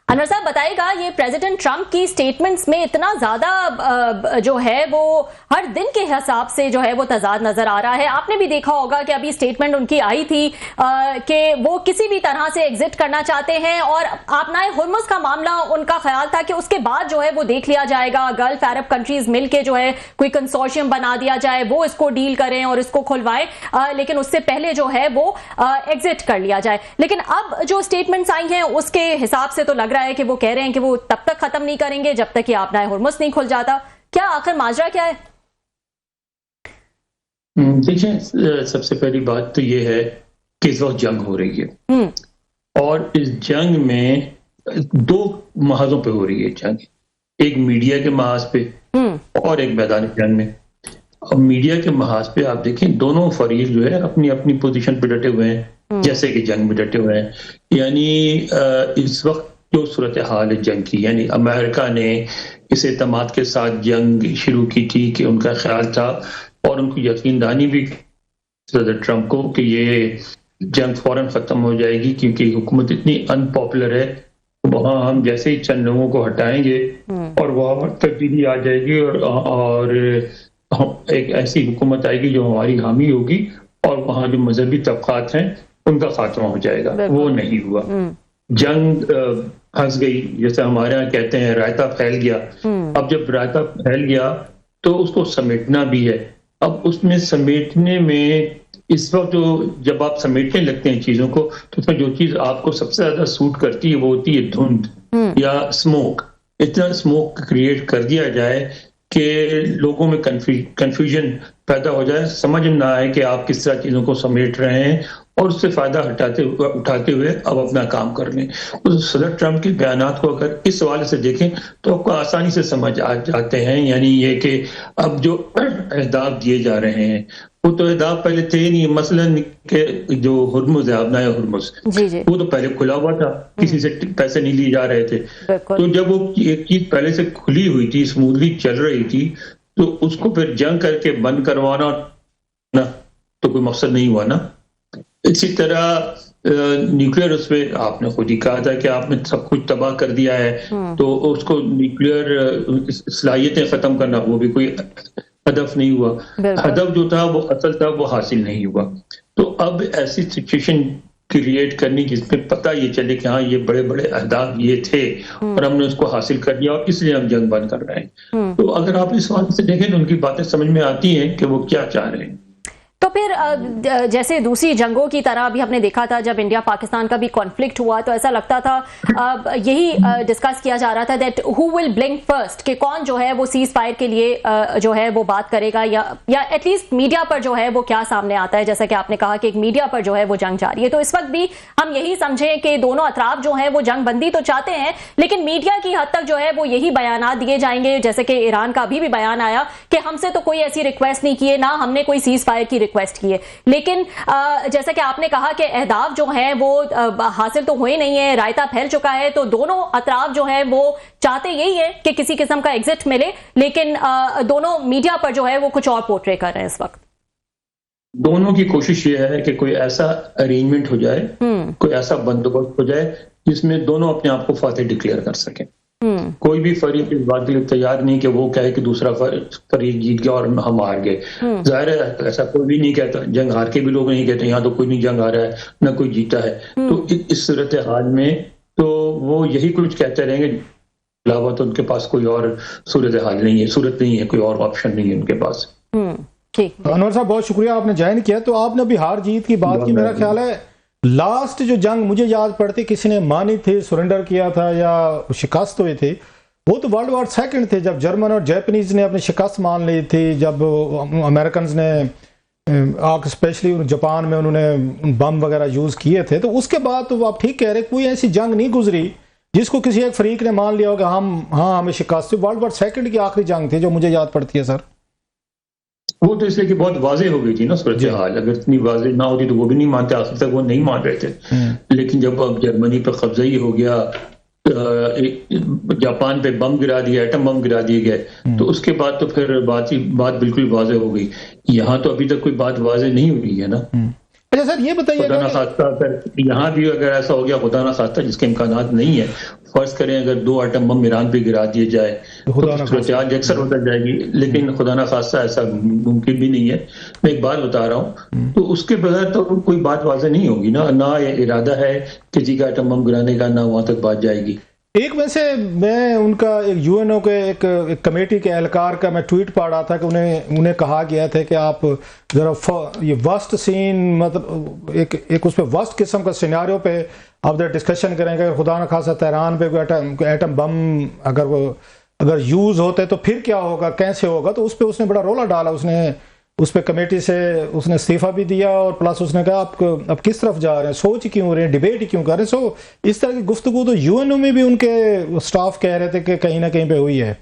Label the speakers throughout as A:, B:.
A: انور صاحب بتائے گا، یہ پریزیڈنٹ ٹرمپ کی سٹیٹمنٹس میں اتنا زیادہ جو ہے وہ ہر دن کے حساب سے جو ہے وہ تضاد نظر آ رہا ہے. آپ نے بھی دیکھا ہوگا کہ ابھی سٹیٹمنٹ ان کی آئی تھی کہ وہ کسی بھی طرح سے ایگزٹ کرنا چاہتے ہیں، اور آبنائے ہرمز کا معاملہ ان کا خیال تھا کہ اس کے بعد جو ہے وہ دیکھ لیا جائے گا، گلف عرب کنٹریز مل کے جو ہے کوئی کنسورشیم بنا دیا جائے، وہ اس کو ڈیل کریں اور اس کو کھلوائیں، لیکن اس سے پہلے جو ہے وہ ایگزٹ کر لیا جائے. لیکن اب جو سٹیٹمنٹس آئی ہیں اس کے حساب سے تو لگ رہا ہے کہ وہ کہہ رہے ہیں کہ وہ تب تک ختم نہیں کریں گے جب تک کہ آبنائے ہرمز نہیں کھل جاتا. کیا آخر ماجرا کیا ہے؟
B: دیکھیں، سب سے پہلی بات تو یہ ہے کہ اس وقت جنگ ہو رہی ہے، اور اس جنگ میں دو محاذوں پہ ہو رہی ہے جنگ. ایک میڈیا کے محاذ پہ اور ایک میدان جنگ میں. اب میڈیا کے محاذ پہ آپ دیکھیں دونوں فریق جو ہے اپنی اپنی پوزیشن پہ ڈٹے ہوئے ہیں، جیسے کہ جنگ میں ڈٹے ہوئے ہیں. یعنی اس وقت جو صورتحال ہے جنگ کی، یعنی امریکہ نے اس اعتماد کے ساتھ جنگ شروع کی تھی کہ ان کا خیال تھا اور ان کو یقین دہانی بھی صدر ٹرمپ کو کہ یہ جنگ فوراً ختم ہو جائے گی، کیونکہ حکومت اتنی ان پاپولر ہے، وہاں ہم جیسے ہی چند لوگوں کو ہٹائیں گے اور وہاں تبدیلی آ جائے گی اور ایک ایسی حکومت آئے گی جو ہماری حامی ہوگی، اور وہاں جو مذہبی طبقات ہیں ان کا خاتمہ ہو جائے گا. وہ نہیں ہوا. جنگ پھنس گئی، جیسے ہمارے یہاں کہتے ہیں رائتا پھیل گیا. اب جب رائتا پھیل گیا تو اس کو سمیٹنا بھی ہے. اب اس میں سمیٹنے میں اس وقت جب آپ سمیٹنے لگتے ہیں چیزوں کو تو اس میں جو چیز آپ کو سب سے زیادہ سوٹ کرتی ہے وہ ہوتی ہے دھند یا اسموک. اتنا اسموک کریٹ کر دیا جائے کہ لوگوں میں کنفیوژن پیدا ہو جائے، سمجھ نہ آئے کہ آپ کس طرح چیزوں کو سمیٹ رہے ہیں، اور اس سے فائدہ اٹھاتے ہوئے اب اپنا کام کر لیں. صدر ٹرمپ کے بیانات کو اگر اس حوالے سے دیکھیں تو آپ کو آسانی سے سمجھ آ جاتے ہیں. یعنی یہ کہ اب جو اہداف دیے جا رہے ہیں وہ تو اہداف پہلے تھے ہی نہیں. مثلاً کہ جو ہرمز ہے، آبنائے ہرمز، وہ تو پہلے کھلا ہوا تھا، کسی سے پیسے نہیں لیے جا رہے تھے. تو جب وہ ایک چیز پہلے سے کھلی ہوئی تھی، اسموتھلی چل رہی تھی، تو اس کو پھر جنگ کر کے بند کروانا نا تو کوئی مقصد نہیں ہوا نا. اسی طرح نیوکلیئر، اس پہ آپ نے خود ہی کہا تھا کہ آپ نے سب کچھ تباہ کر دیا ہے، تو اس کو نیوکلیئر صلاحیتیں ختم کرنا وہ بھی کوئی ہدف نہیں ہوا. ہدف جو تھا وہ اصل تھا وہ حاصل نہیں ہوا. تو اب ایسی سچویشن کریٹ کرنی جس میں پتہ یہ چلے کہ ہاں یہ بڑے بڑے اہداف یہ تھے اور ہم نے اس کو حاصل کر لیا اور اس لیے ہم جنگ بند کر رہے ہیں. تو اگر آپ اس حوالے سے دیکھیں تو ان کی باتیں سمجھ میں آتی ہیں کہ وہ کیا چاہ رہے ہیں.
A: تو پھر جیسے دوسری جنگوں کی طرح ابھی ہم نے دیکھا تھا جب انڈیا پاکستان کا بھی کانفلکٹ ہوا تو ایسا لگتا تھا یہی ڈسکس کیا جا رہا تھا that who will blink first, کہ کون جو ہے وہ سیز فائر کے لیے جو ہے وہ بات کرے گا، یا ایٹ لیسٹ میڈیا پر جو ہے وہ کیا سامنے آتا ہے. جیسا کہ آپ نے کہا کہ ایک میڈیا پر جو ہے وہ جنگ جاری ہے، تو اس وقت بھی ہم یہی سمجھیں کہ دونوں اطراف جو ہیں وہ جنگ بندی تو چاہتے ہیں، لیکن میڈیا کی حد تک جو ہے وہ یہی بیانات دیے جائیں گے. جیسے کہ ایران کا ابھی بھی بیان آیا کہ ہم سے تو کوئی ایسی ریکویسٹ نہیں کی ہے، نہ ہم نے کوئی سیز فائر کی ریکویسٹ کی ہے. لیکن جیسا کہ آپ نے کہا کہ اہداف جو ہیں وہ حاصل تو ہوئے نہیں ہیں، رائتا پھیل چکا ہے، تو دونوں اطراف جو ہیں وہ چاہتے یہی ہے کہ کسی قسم کا ایگزٹ ملے، لیکن دونوں میڈیا پر جو ہے وہ کچھ اور پورٹرے کر رہے ہیں اس وقت.
B: دونوں کی کوشش یہ ہے کہ کوئی ایسا ارینجمنٹ ہو جائے، کوئی ایسا بندوبست ہو جائے جس میں دونوں اپنے آپ کو فاتح ڈکلیئر کر سکیں. کوئی بھی فریق اس بات کے لیے تیار نہیں کہ وہ کہے کہ دوسرا فریق جیت گیا اور ہم ہار گئے. ظاہر ہے ایسا کوئی بھی نہیں کہتا، جنگ ہار کے بھی لوگ نہیں کہتے یہاں تو کوئی نہیں جنگ ہارا ہے نہ کوئی جیتا ہے. تو اس صورتحال میں تو وہ یہی کچھ کہتے رہیں گے، علاوہ تو ان کے پاس کوئی اور صورتحال نہیں ہے، صورت نہیں ہے، کوئی اور آپشن نہیں ہے ان کے پاس.
C: انور صاحب بہت شکریہ آپ نے جوائن کیا. تو آپ نے ابھی ہار جیت کی بات کی، میرا خیال ہے لاسٹ جو جنگ مجھے یاد پڑتی کسی نے مانی تھی، سرنڈر کیا تھا یا شکست ہوئے تھے، وہ تو ورلڈ وار سیکنڈ تھے جب جرمن اور جیپنیز نے اپنی شکست مان لی تھی، جب امریکنز نے اسپیشلی جاپان میں انہوں نے بم وغیرہ یوز کیے تھے. تو اس کے بعد تو آپ ٹھیک کہہ رہے، کوئی ایسی جنگ نہیں گزری جس کو کسی ایک فریق نے مان لیا ہوگا ہمیں شکست. ورلڈ وار سیکنڈ کی آخری جنگ تھی جو مجھے یاد پڑتی ہے سر.
B: وہ تو اس لیے کہ بہت واضح ہو گئی تھی نا صورتحال، اگر اتنی واضح نہ ہوتی تو وہ بھی نہیں مانتے، آخر تک وہ نہیں مان رہے تھے. لیکن جب اب جرمنی پہ قبضہ ہی ہو گیا، جاپان پہ بم گرا دیا، ایٹم بم گرا دیے گئے، تو اس کے بعد تو پھر بات بالکل واضح ہو گئی. یہاں تو ابھی تک کوئی بات واضح نہیں ہوئی ہے نا.
C: اچھا سر یہ بتائیے،
B: خدا نہ خواستہ اگر یہاں بھی اگر ایسا ہو گیا، خدا نہ خواستہ جس کے امکانات نہیں ہے، فرض کریں اگر 2 ایٹم بم ایران پہ گرا دیے جائے تو صورتحال یکسر ہوتا جائے گی، لیکن خدا نہ خواستہ ایسا ممکن بھی نہیں ہے. میں ایک بات بتا رہا ہوں، تو اس کے بغیر تو کوئی بات واضح نہیں ہوگی نا، نہ ارادہ ہے کسی کا ایٹم بم گرانے کا، نہ وہاں تک بات جائے گی.
C: ایک ویسے میں ان کا ایک یو این او کے ایک کمیٹی کے اہلکار کا میں ٹویٹ پڑھ رہا تھا کہ انہیں کہا گیا تھا کہ آپ ذرا یہ ورسٹ سین، مطلب ایک اس پہ ورسٹ قسم کا سیناریو پہ آپ ذرا ڈسکشن کریں کہ خدا نہ خواستہ تہران پہ کوئی ایٹم بم اگر یوز ہوتے تو پھر کیا ہوگا، کیسے ہوگا. تو اس پہ اس نے بڑا رولا ڈالا، اس پہ کمیٹی سے اس نے استعفیٰ بھی دیا، اور پلس اس نے کہا آپ کس طرف جا رہے ہیں، سوچ کیوں رہے ہیں، ڈیبیٹ کیوں کر رہے ہیں. سو اس طرح کی گفتگو تو یو این او میں بھی ان کے سٹاف کہہ رہے تھے کہ کہیں نہ کہیں پہ ہوئی ہے.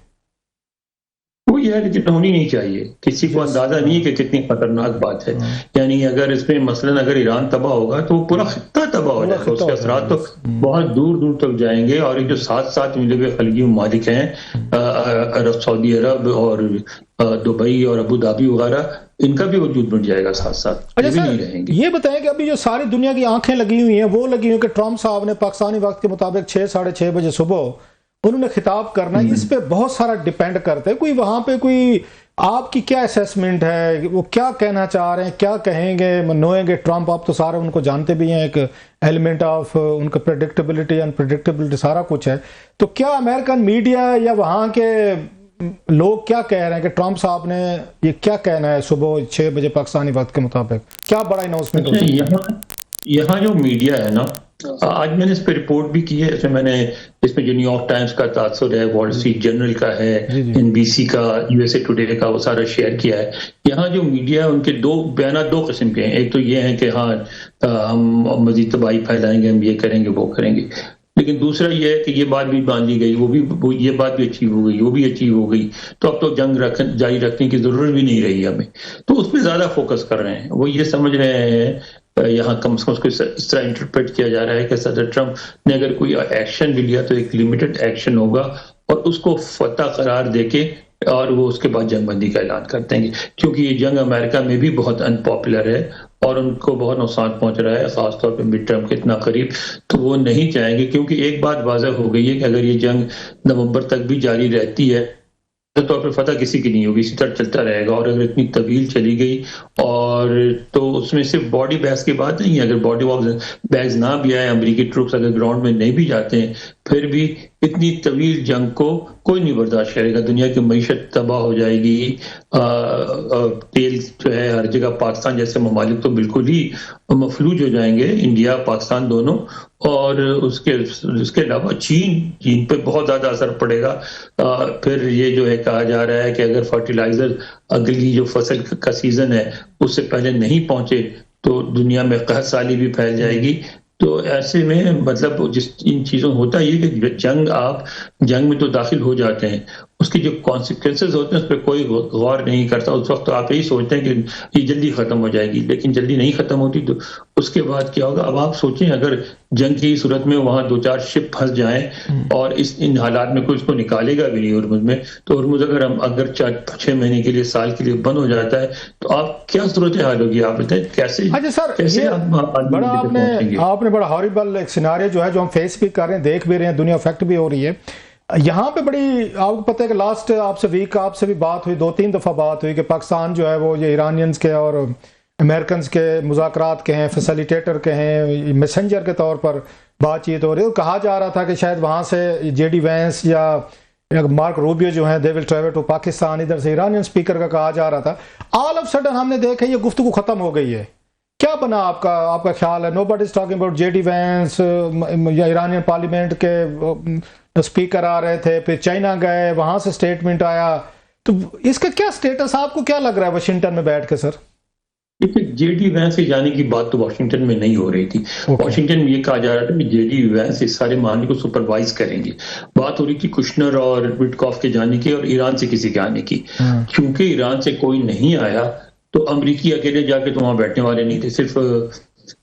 B: وہی ہے لیکن ہونی نہیں چاہیے. کسی کو اندازہ نہیں کہ کتنی خطرناک بات ہے. یعنی اگر اس میں مثلاً اگر ایران تباہ ہوگا تو پورا خطہ تباہ ہو جائے گا، اس کے اثرات تو بہت دور دور تک جائیں گے. اور یہ جو ساتھ ملے ہوئے خلیجی ممالک ہیں، سعودی عرب اور دبئی اور ابو دھابی وغیرہ، ان کا بھی وجود بڑھ جائے گا ساتھ ساتھ، یہ بھی نہیں رہیں گے.
C: یہ بتائیں کہ ابھی جو ساری دنیا کی آنکھیں لگی ہوئی ہیں، وہ لگی ہوئی کہ ٹرمپ صاحب نے پاکستانی وقت کے مطابق 6-6:30 بجے صبح انہوں نے خطاب کرنا ہے. اس پہ بہت سارا ڈیپینڈ کرتا ہے. کوئی وہاں پہ کوئی آپ کی کیا اسیسمنٹ ہے، وہ کیا کہنا چاہ رہے ہیں، کیا کہیں گے، منوئیں گے ٹرمپ؟ آپ تو سارے ان کو جانتے بھی ہیں، ایک ایلیمنٹ آف ان کا پریڈکٹیبلٹی انپریڈکٹیبلٹی سارا کچھ ہے. تو کیا امریکن میڈیا یا وہاں کے لوگ کیا کہہ رہے ہیں کہ ٹرمپ صاحب نے یہ کیا کہنا ہے صبح 6 بجے پاکستانی وقت کے مطابق؟ کیا بڑا اناؤنسمنٹ ہوتا ہے؟
B: یہاں جو میڈیا ہے نا، آج میں نے اس پہ رپورٹ بھی کی ہے. اس میں جو نیو یارک ٹائمز کا تاثر ہے، وال اسٹریٹ جرنل کا ہے، NBC کا، USA ٹوڈے کا، وہ سارا شیئر کیا ہے. یہاں جو میڈیا ہے ان کے بیانات 2 قسم کے ہیں. ایک تو یہ ہے کہ ہاں ہم مزید تباہی پھیلائیں گے، ہم یہ کریں گے، وہ کریں گے. لیکن دوسرا یہ ہے کہ یہ بات بھی مان لی گئی، یہ بات بھی اچیو ہو گئی، وہ بھی اچیو ہو گئی، تو اب تو جنگ جاری رکھنے کی ضرورت بھی نہیں رہی ہمیں. تو اس پہ زیادہ فوکس کر رہے ہیں. وہ یہ سمجھ رہے ہیں، یہاں کم سے کم اس کو اس طرح انٹرپریٹ کیا جا رہا ہے کہ صدر ٹرمپ نے اگر کوئی ایکشن بھی لیا تو ایک لمیٹڈ ایکشن ہوگا، اور اس کو فتح قرار دے کے اور وہ اس کے بعد جنگ بندی کا اعلان کر دیں گے. کیونکہ یہ جنگ امریکہ میں بھی بہت ان پاپولر ہے اور ان کو بہت نقصان پہنچ رہا ہے، خاص طور پہ مڈ ٹرم کے اتنا قریب. تو وہ نہیں چاہیں گے، کیونکہ ایک بات واضح ہو گئی ہے کہ اگر یہ جنگ نومبر تک بھی جاری رہتی ہے طور پہ فتح کسی کی نہیں ہوگی، اسی طرح چلتا رہے گا. اور اگر اتنی طویل چلی گئی اور تو اس میں صرف باڈی بیگز کی بات نہیں ہے. اگر باڈی بیگز نہ بھی آئے، امریکی ٹروپس اگر گراؤنڈ میں نہیں بھی جاتے ہیں، پھر بھی اتنی طویل جنگ کو کوئی نہیں برداشت کرے گا. دنیا کی معیشت تباہ ہو جائے گی. تیل جو ہے ہر جگہ، پاکستان جیسے ممالک تو بالکل ہی مفلوج ہو جائیں گے، انڈیا پاکستان دونوں. اور اس کے علاوہ چین پہ بہت زیادہ اثر پڑے گا. پھر یہ جو ہے کہا جا رہا ہے کہ اگر فرٹیلائزر اگلی جو فصل کا سیزن ہے اس سے پہلے نہیں پہنچے تو دنیا میں قحط سالی بھی پھیل جائے گی. تو ایسے میں مطلب ان چیزوں ہوتا یہ کہ جنگ میں تو داخل ہو جاتے ہیں، اس کے جو کانسیکوینسز ہوتے ہیں اس پہ کوئی غور نہیں کرتا. اس وقت تو آپ یہی سوچتے ہیں کہ یہ جلدی ختم ہو جائے گی، لیکن جلدی نہیں ختم ہوتی. تو اس کے بعد کیا ہوگا؟ اب آپ سوچیں اگر جنگ کی صورت میں وہاں 2-4 شپ پھنس جائیں اور ان حالات میں کوئی اس کو نکالے گا بھی نہیں ہرمز میں، تو ہرمز اگر 6 مہینے کے لیے، سال کے لیے بند ہو جاتا ہے تو آپ کیا صورت حال ہوگی؟ آپ بتائیں کیسے
C: بڑا آپ نے بڑا ہاریبل ایک سیناریو جو ہے جو ہم فیس بھی کر رہے ہیں، دیکھ بھی رہے ہیں، دنیا افیکٹ بھی ہو رہی ہے. یہاں پہ بڑی آپ کو پتہ ہے کہ لاسٹ آپ سے ویک آپ سے بھی بات ہوئی، 2-3 دفعہ بات ہوئی کہ پاکستان جو ہے وہ یہ ایرانینز کے اور امریکنز کے مذاکرات کے ہیں، فیسیلیٹیٹر کے ہیں، میسنجر کے طور پر بات چیت ہو رہی ہے. کہا جا رہا تھا کہ شاید وہاں سے JD وینس یا مارک روبیو جو ہیں دے ول ٹریول ٹو پاکستان، ادھر سے ایرانین اسپیکر کا کہا جا رہا تھا. آل آف سڈن ہم نے دیکھا یہ گفتگو ختم ہو گئی ہے. کیا بنا آپ کا خیال ہے؟ No buddy is talking about JD Vance یا ایرانین پارلیمنٹ کے اسپیکر آ رہے تھے، پھر چائنا گئے، وہاں سے اسٹیٹمنٹ آیا. تو اس کا کیا سٹیٹس آپ کو کیا لگ رہا ہے واشنگٹن میں بیٹھ کے؟ سر
B: JD وینس کے جانے کی بات تو واشنگٹن میں نہیں ہو رہی تھی. واشنگٹن میں یہ کہا جا رہا تھا کہ JD وینس اس سارے معاملے کو سپروائز کریں گے. بات ہو رہی تھی کشنر اور وٹکاف کے جانے کی اور ایران سے کسی کے آنے کی. کیونکہ ایران سے کوئی نہیں آیا تو امریکی اکیلے جا کے تو وہاں بیٹھنے والے نہیں تھے. صرف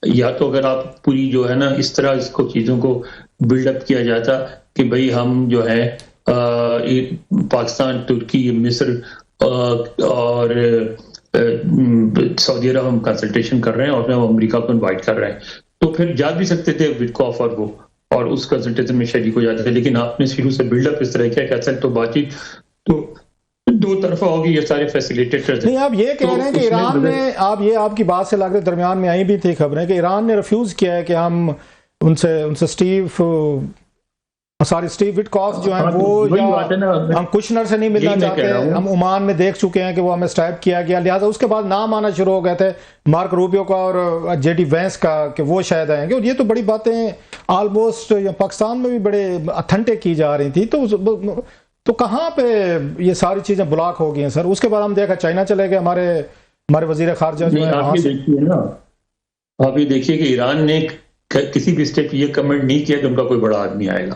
B: یا تو اگر آپ پوری جو ہے نا اس طرح اس کو چیزوں کو بلڈ اپ کیا جاتا کہ بھئی ہم جو ہے پاکستان، ترکی، مصر اور سعودی عرب ہم کنسلٹیشن کر رہے ہیں اور ہم امریکہ کو انوائٹ کر رہے ہیں، تو پھر جا بھی سکتے تھے وٹکاف اور وہ. اور اس کنسلٹیشن میں شریک ہو جاتے تھے، لیکن آپ نے شروع سے بلڈ اپ اس طرح کیا کہ اصل تو بات چیت تو دو طرفہ ہوگی، یہ سارے فیسیلیٹیٹرز
C: نہیں، آپ یہ کہہ رہے ہیں کہ ایران نے، آپ کی بات سے لگ رہے درمیان میں آئی بھی تھی خبریں کہ ایران نے ریفیوز کیا ہے کہ ہم ان سے اسٹیو وٹکاف جو ہیں وہ، ہم کشنر سے نہیں ملنا چاہتے، ہم عمان میں دیکھ چکے ہیں کہ وہ ہمیں اسٹائپ کیا گیا، لہٰذا اس کے بعد نام آنا شروع ہو گئے تھے مارک روبیو کا اور جے ڈی وینس کا کہ وہ شاید آئیں گے، اور یہ تو بڑی باتیں آلموسٹ پاکستان میں بھی بڑے اتھنٹک کی جا رہی تھی، تو کہاں پہ یہ ساری چیزیں بلاک ہو گئی ہیں سر؟ اس کے بعد ہم دیکھا چائنا چلے گئے، ہمارے وزیر خارجہ جو ہے
B: آپ یہ دیکھیے کہ ایران نے کسی بھی اسٹیپ یہ کمنٹ نہیں کیا کہ ان کا کوئی بڑا آدمی آئے گا،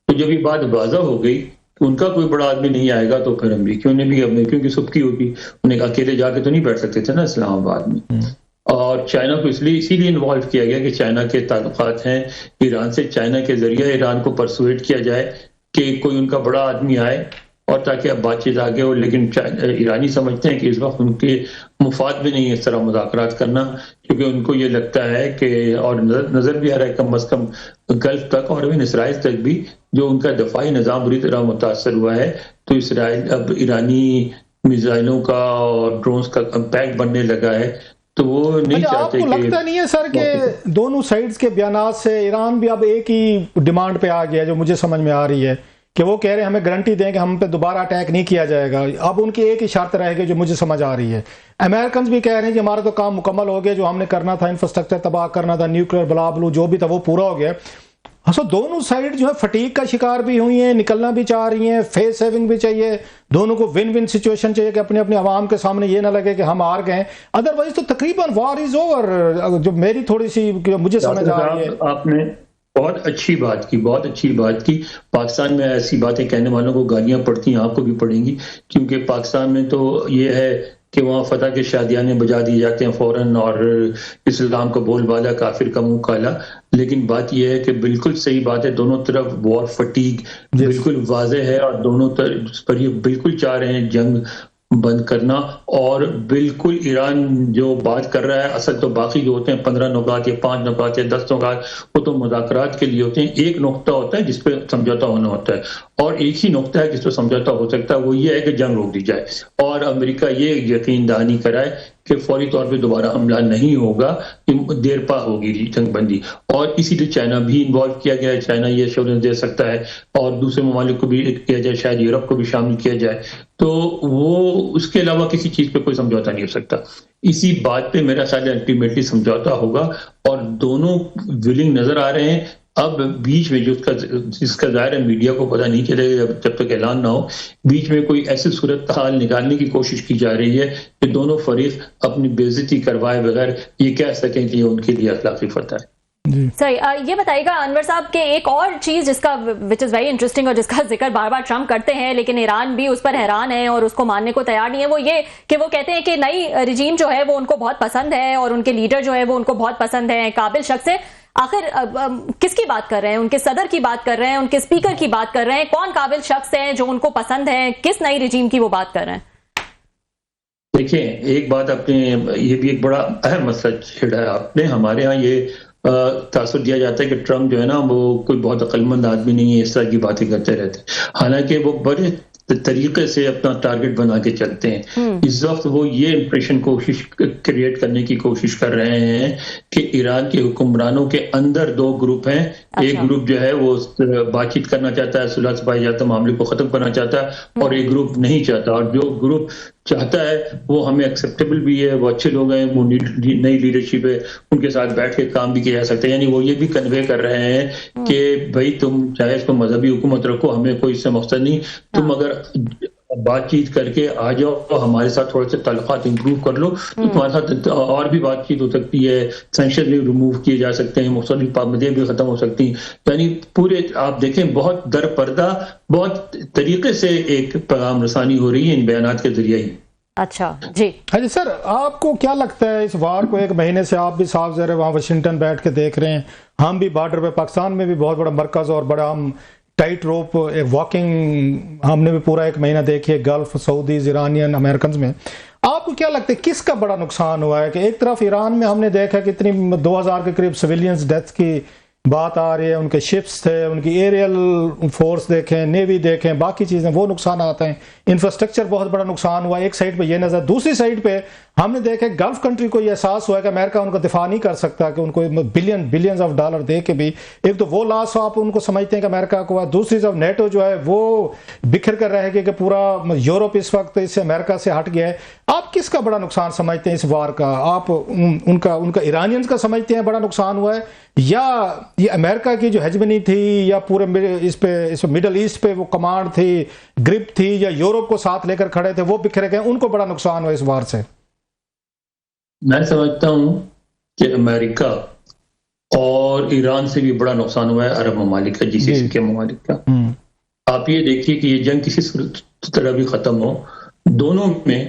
B: تو جب یہ بات واضح ہو گئی کہ ان کا کوئی بڑا آدمی نہیں آئے گا تو پھر امریکیوں نے بھی کیونکہ سبکی ہوتی، انہیں اکیلے جا کے تو نہیں بیٹھ سکتے تھے نا اسلام آباد میں، اور چائنا کو اسی لیے انوالو کیا گیا کہ چائنا کے تعلقات ہیں ایران سے، چائنا کے ذریعے ایران کو پرسویٹ کیا جائے کہ کوئی ان کا بڑا آدمی آئے اور تاکہ اب بات چیت آگے ہو، لیکن ایرانی سمجھتے ہیں کہ اس وقت ان کے مفاد بھی نہیں ہے اس طرح مذاکرات کرنا، کیونکہ ان کو یہ لگتا ہے کہ، اور نظر بھی آ رہا ہے کم از کم گلف تک اور even اسرائیل تک بھی جو ان کا دفاعی نظام بری طرح متاثر ہوا ہے، تو اسرائیل اب ایرانی میزائلوں کا اور ڈرونز کا امپیکٹ بننے لگا ہے، تو وہ نہیں چاہتے
C: آپ کو لگتا نہیں ہے سر کہ دونوں سائڈز کے بیانات سے ایران بھی اب ایک ہی ڈیمانڈ پہ آ گیا جو مجھے سمجھ میں آ رہی ہے کہ وہ کہہ رہے ہیں ہمیں گارنٹی دیں کہ ہم پہ دوبارہ اٹیک نہیں کیا جائے گا، اب ان کی ایک ہی شرط رہے گی جو مجھے سمجھ آ رہی ہے، امریکنز بھی کہہ رہے ہیں کہ ہمارا تو کام مکمل ہو گیا، جو ہم نے کرنا تھا انفراسٹرکچر تباہ کرنا تھا، نیوکلیر بلا بلو جو بھی تھا وہ پورا ہو گیا، دونوں سائڈ جو ہے فٹیگ کا شکار بھی ہوئی ہیں، نکلنا بھی چاہ رہی ہیں، فیس سیونگ بھی چاہیے، دونوں کو ون ون سچویشن چاہیے کہ اپنے عوام کے سامنے یہ نہ لگے کہ ہم ہار گئے، ادروائز تو تقریباً وار از اوور، جو میری تھوڑی سی مجھے سمجھ آ رہی ہے۔
B: آپ نے بہت اچھی بات کی، پاکستان میں ایسی باتیں کہنے والوں کو گالیاں پڑتی ہیں، آپ کو بھی پڑیں گی، کیونکہ پاکستان میں تو یہ ہے کہ وہاں فتح کے شادیانے بجا دیے جاتے ہیں فوراً، اور اسلام کو بول بالا کافر کا منہ کالا، لیکن بات یہ ہے کہ بالکل صحیح بات ہے، دونوں طرف وار فٹیگ بالکل واضح ہے، اور دونوں طرف پر یہ بالکل چاہ رہے ہیں جنگ بند کرنا، اور بالکل ایران جو بات کر رہا ہے، اصل تو باقی جو ہوتے ہیں 15 نکات یا 5 نکات یا 10 نکات، وہ تو مذاکرات کے لیے ہوتے ہیں، ایک نقطہ ہوتا ہے جس پہ سمجھوتا ہونا ہوتا ہے، اور ایک ہی نقطہ ہے جس پہ سمجھوتا ہو سکتا ہے، وہ یہ ہے کہ جنگ روک دی جائے، اور امریکہ یہ یقین دہانی کرائے کہ فوری طور پہ دوبارہ حملہ نہیں ہوگا، دیر پا ہوگی جنگ بندی، اور اسی لیے چائنا بھی انوالو کیا گیا ہے، چائنا یہ ایشورنس دے سکتا ہے، اور دوسرے ممالک کو بھی کیا جائے، شاید یورپ کو بھی شامل کیا جائے، تو وہ اس کے علاوہ کسی چیز پہ کوئی سمجھوتا نہیں ہو سکتا، اسی بات پہ میرا خیال ہے الٹیمیٹلی سمجھوتا ہوگا، اور دونوں ولنگ نظر آ رہے ہیں۔ اب بیچ میں جس کا ظاہر ہے میڈیا کو پتہ نہیں چلے گا جب تک اعلان نہ ہو، بیچ میں کوئی ایسی صورتحال نکالنے کی کوشش کی جا رہی ہے کہ دونوں فریق اپنی بے عزتی کروائے بغیر یہ کہہ سکیں کہ یہ ان کے لیے اخلاقی فتح ہے۔
A: صحیح، یہ بتائیے گا انور صاحب کہ ایک اور چیز جس کا وچ از ویری انٹرسٹنگ اور جس کا ذکر بار بار ٹرمپ کرتے ہیں لیکن ایران بھی اس پر حیران ہے اور اس کو ماننے کو تیار نہیں ہے، وہ یہ کہ وہ کہتے ہیں کہ نئی رجیم جو ہے وہ ان کو بہت پسند ہے اور ان کے لیڈر جو ہے وہ ان کو بہت پسند ہے، قابل شخص ہے۔ آخر کس کی بات کر رہے ہیں؟ ان کے صدر کی بات کر رہے ہیں، ان کے اسپیکر کی بات کر رہے ہیں؟ کون قابل شخص ہیں جو ان کو پسند ہے؟ کس نئی رجیم کی وہ بات کر رہے ہیں؟
B: دیکھیں، ایک بات آپ نے، یہ بھی ایک بڑا اہم مسئلہ چھیڑا ہے آپ نے، ہمارے ہاں یہ تاثر دیا جاتا ہے کہ ٹرمپ جو ہے نا وہ کوئی بہت عقل مند آدمی نہیں ہے، اس طرح کی باتیں کرتے رہتے ہیں، حالانکہ وہ بڑے طریقے سے اپنا ٹارگٹ بنا کے چلتے ہیں۔ اس وقت وہ یہ امپریشن کوشش کریٹ کرنے کی کوشش کر رہے ہیں کہ ایران کے حکمرانوں کے اندر دو گروپ ہیں، ایک گروپ جو ہے وہ بات چیت کرنا چاہتا ہے، صلح سے پائی جاتا ہے، معاملے کو ختم کرنا چاہتا ہے، اور ایک گروپ نہیں چاہتا، اور جو گروپ چاہتا ہے وہ ہمیں ایکسیپٹیبل بھی ہے، وہ اچھے لوگ ہیں، وہ نئی لیڈرشپ ہے، ان کے ساتھ بیٹھ کے کام بھی کیا جا سکتا ہے، یعنی وہ یہ بھی کنوے کر رہے ہیں کہ بھائی تم چاہے اس کو مذہبی حکومت رکھو، ہمیں کوئی اس سے مقصد نہیں، تم اگر بات چیت کر کے آ جاؤ، ہمارے ساتھ تھوڑے سے تعلقات امپروو کر لو تو تمہارے ساتھ اور بھی بات چیت ہو سکتی ہے، سینکشن بھی ریموو کیے جا سکتے ہیں، مختلف پابندیاں بھی ختم ہو سکتی ہیں، یعنی پورے آپ دیکھیں بہت در پردہ بہت طریقے سے ایک پیغام رسانی ہو رہی ہے ان بیانات کے ذریعے ہی۔
A: اچھا جی
C: سر، آپ کو کیا لگتا ہے اس وار کو ایک مہینے سے آپ بھی صاف ظاہر وہاں واشنگٹن بیٹھ کے دیکھ رہے ہیں، ہم بھی بارڈر پہ، پاکستان میں بھی بہت بڑا مرکز اور بڑا ہم ٹائٹ روپ ایک واکنگ ہم نے بھی پورا ایک مہینہ دیکھی ہے، گلف، سعودیز، ایرانین، امریکنز میں، آپ کو کیا لگتا ہے کس کا بڑا نقصان ہوا ہے؟ کہ ایک طرف ایران میں ہم نے دیکھا کہ اتنی 2000 کے قریب سویلینز ڈیتھ کی بات آ رہی ہے، ان کے شپس تھے، ان کی ایریل فورس دیکھیں، نیوی دیکھیں، باقی چیزیں، وہ نقصانات ہیں، انفراسٹرکچر بہت بڑا نقصان ہوا. ایک سائڈ پہ یہ نظر، دوسری سائڈ پہ ہم نے دیکھا گلف کنٹری کو یہ احساس ہوا کہ امریکہ ان کا دفاع نہیں کر سکتا، کہ ان کو بلینز آف ڈالر دے کے بھی ایک تو وہ لاس آپ ان کو سمجھتے ہیں کہ امریکہ کو ہے، دوسری طرف نیٹو جو ہے وہ بکھر کر رہے گی کہ پورا یورپ اس وقت اس سے امریکہ سے ہٹ گیا ہے. آپ کس کا بڑا نقصان سمجھتے ہیں اس وار کا؟ آپ ان کا ایرانینز کا سمجھتے ہیں بڑا نقصان ہوا ہے، یا یہ امریکہ کی جو ہیجمنی تھی، یا پورے اس مڈل ایسٹ پہ وہ کمانڈ تھی، گرپ تھی، یا یورپ کو ساتھ لے کر کھڑے تھے وہ بکھر گئے، ان کو بڑا نقصان ہوا اس وار سے؟
B: میں سمجھتا ہوں کہ امریکہ اور ایران سے بھی بڑا نقصان ہوا ہے عرب ممالک کا، GCC کے ممالک کا. آپ یہ دیکھیے کہ یہ جنگ کسی طرح بھی ختم ہو، دونوں میں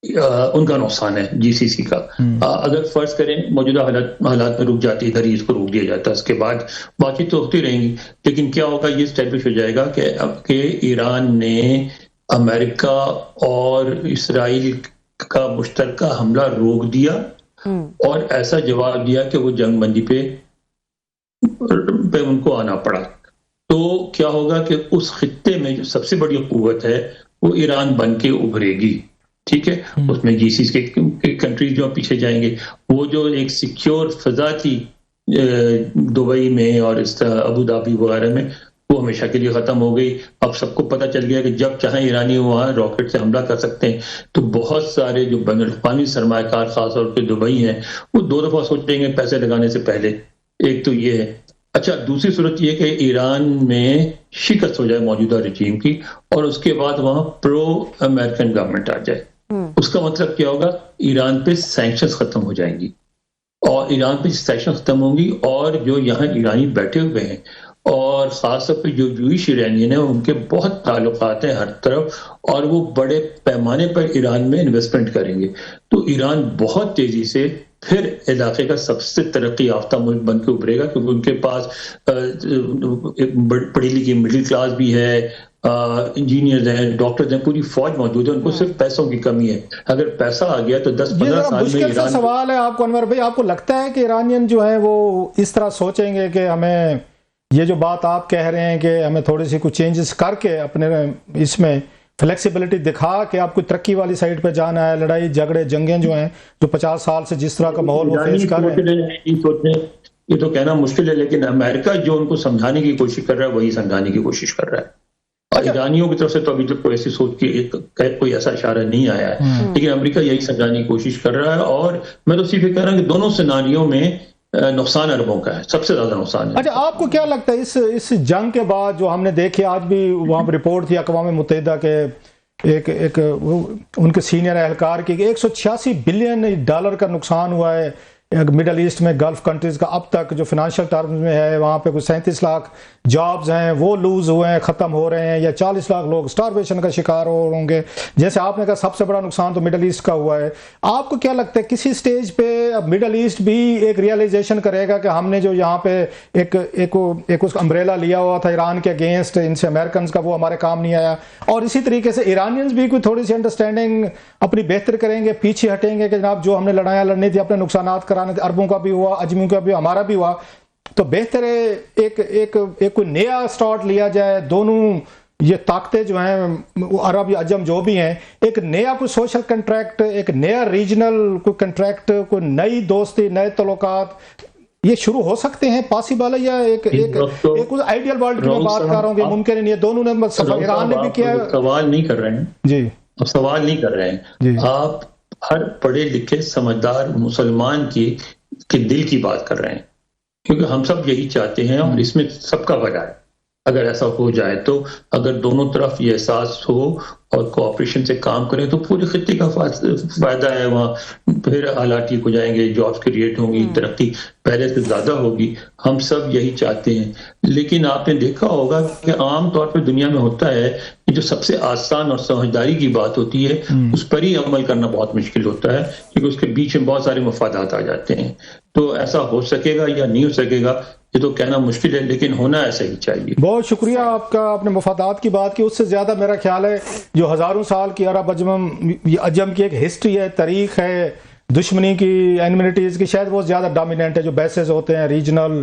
B: ان کا نقصان ہے. GCC کا اگر فرض کریں موجودہ حالات میں رک جاتی، ادھر ہی اس کو روک دیا جاتا، اس کے بعد باقی تو ہوتی رہیں گی، لیکن کیا ہوگا، یہ اسٹیبلش ہو جائے گا کہ ایران نے امریکہ اور اسرائیل کا مشترکہ حملہ روک دیا اور ایسا جواب دیا کہ وہ جنگ بندی پہ ان کو آنا پڑا. تو کیا ہوگا کہ اس خطے میں جو سب سے بڑی قوت ہے وہ ایران بن کے ابھرے گی. ٹھیک ہے، اس میں GCC کے کنٹریز جو پیچھے جائیں گے. وہ جو ایک سیکیور فضا تھی دبئی میں اور اس طرح ابو دھابی وغیرہ میں، وہ ہمیشہ کے لیے ختم ہو گئی. اب سب کو پتہ چل گیا کہ جب چاہیں ایرانی وہاں راکٹ سے حملہ کر سکتے ہیں. تو بہت سارے جو بین الاقوامی سرمایہ کار خاص طور پہ دبئی ہیں، وہ 2 دفعہ سوچیں گے پیسے لگانے سے پہلے. ایک تو یہ ہے. اچھا، دوسری صورت یہ کہ ایران میں شکست ہو جائے موجودہ رجیم کی اور اس کے بعد وہاں پرو امریکن گورنمنٹ آ جائے. اس کا مطلب کیا ہوگا، ایران پہ سینکشنز ختم ہو جائیں گی، اور ایران پہ سینکشن ختم ہوں گی، اور جو یہاں ایرانی بیٹھے ہوئے ہیں اور خاص طور پہ جو جوئش ایرانین ہیں ان کے بہت تعلقات ہیں ہر طرف، اور وہ بڑے پیمانے پر ایران میں انویسٹمنٹ کریں گے. تو ایران بہت تیزی سے پھر علاقے کا سب سے ترقی یافتہ ملک بن کے ابھرے گا، کیونکہ ان کے پاس پڑھی لکھی مڈل کلاس بھی ہے، انجینئرز ہیں، ڈاکٹرز ہیں، پوری فوج موجود ہے. ان کو صرف پیسوں کی کمی ہے. اگر پیسہ آ گیا تو 10-15 سال میں
C: مشکل سا سوال ہے آپ کو انور بھائی، آپ کو لگتا ہے کہ ایرانین جو ہیں وہ اس طرح سوچیں گے کہ ہمیں یہ جو بات آپ کہہ رہے ہیں کہ ہمیں تھوڑی سی کچھ چینجز کر کے اپنے اس میں فلیکسیبلٹی دکھا کہ آپ کو ترقی والی سائڈ پہ جانا ہے، لڑائی جھگڑے جنگیں جو ہیں جو 50 سال سے جس طرح کا ماحول وہ فیس کر رہے ہیں،
B: یہ تو کہنا مشکل ہے، لیکن امریکہ جو ان کو سمجھانے کی کوشش کر رہا ہے وہی سمجھانے کی کوشش کر رہا ہے. اور ایرانیوں کی طرف سے تو ابھی تک کوئی ایسی سوچ کی کوئی ایسا اشارہ نہیں آیا ہے، لیکن امریکہ یہی سمجھانے کی کوشش کر رہا ہے. اور میں تو صرف یہ کہہ رہا ہوں کہ دونوں سیناریوں میں نقصان عربوں کا ہے، سب سے زیادہ نقصان ہے.
C: اچھا، آپ کو کیا لگتا ہے اس جنگ کے بعد جو ہم نے دیکھے، آج بھی وہاں پہ رپورٹ تھی اقوام متحدہ کے ایک ان کے سینئر اہلکار کی کہ 186 بلین ڈالر کا نقصان ہوا ہے مڈل ایسٹ میں، گلف کنٹریز کا اب تک جو فنانشل ٹرمز میں ہے. وہاں پہ کوئی 37 لاکھ جابز ہیں وہ لوز ہوئے ہیں، ختم ہو رہے ہیں، یا 40 لاکھ لوگ سٹارویشن کا شکار ہوں گے. جیسے آپ نے کہا سب سے بڑا نقصان تو مڈل ایسٹ کا ہوا ہے. آپ کو کیا لگتا ہے کسی سٹیج پہ اب مڈل ایسٹ بھی ایک ریئلائزیشن کرے گا کہ ہم نے جو یہاں پہ ایک اس امبریلا لیا ہوا تھا ایران کے اگینسٹ ان سے امریکنز کا، وہ ہمارے کام نہیں آیا، اور اسی طریقے سے ایرانینز بھی کوئی تھوڑی سی انڈرسٹینڈنگ اپنی بہتر کریں گے، پیچھے ہٹیں گے کہ جناب جو ہم نے لڑائیاں لڑنی تھی، اپنے نقصانات کرانے تھے، عربوں کا بھی ہوا، اجمیوں کا بھی، ہمارا بھی ہوا، تو بہتر ہے ایک کوئی نیا سٹارٹ لیا جائے. دونوں یہ طاقتیں جو ہیں عرب یا عجم جو بھی ہیں، ایک نیا کوئی سوشل کنٹریکٹ، ایک نیا ریجنل کوئی کنٹریکٹ، کوئی نئی دوستی، نئے تعلقات یہ شروع ہو سکتے ہیں، پاسبل ہے؟ یا ایک آئیڈیل ورلڈ کی میں بات کر رہا ہوں کہ ممکن نہیں ہے. دونوں نے ایران نے بھی کیا.
B: سوال نہیں کر رہے ہیں
C: جی،
B: اب سوال نہیں کر رہے ہیں آپ ہر پڑھے لکھے سمجھدار مسلمان کے دل کی بات کر رہے ہیں، کیونکہ ہم سب یہی چاہتے ہیں اور اس میں سب کا بھلا ہے. اگر ایسا ہو جائے تو اگر دونوں طرف یہ احساس ہو اور کوآپریشن سے کام کریں تو پورے خطے کا فائدہ ہے. وہاں پھر حالات ٹھیک ہو جائیں گے، جابس کریٹ ہوں گی، ترقی پہلے سے زیادہ ہوگی. ہم سب یہی چاہتے ہیں. لیکن آپ نے دیکھا ہوگا کہ عام طور پہ دنیا میں ہوتا ہے کہ جو سب سے آسان اور سمجھداری کی بات ہوتی ہے اس پر ہی عمل کرنا بہت مشکل ہوتا ہے، کیونکہ اس کے بیچ میں بہت سارے مفادات آ جاتے ہیں. تو ایسا ہو سکے گا یا نہیں ہو سکے گا یہ تو کہنا مشکل ہے، لیکن ہونا ایسا ہی چاہیے.
C: بہت شکریہ آپ کا، آپ نے مفادات کی بات کی. اس سے زیادہ میرا خیال ہے جو ہزاروں سال کی عرب عجم کی ایک ہسٹری ہے، تاریخ ہے دشمنی کی، اینمنیٹیز کی، شاید وہ زیادہ ڈومیننٹ ہے. جو بیسز ہوتے ہیں ریجنل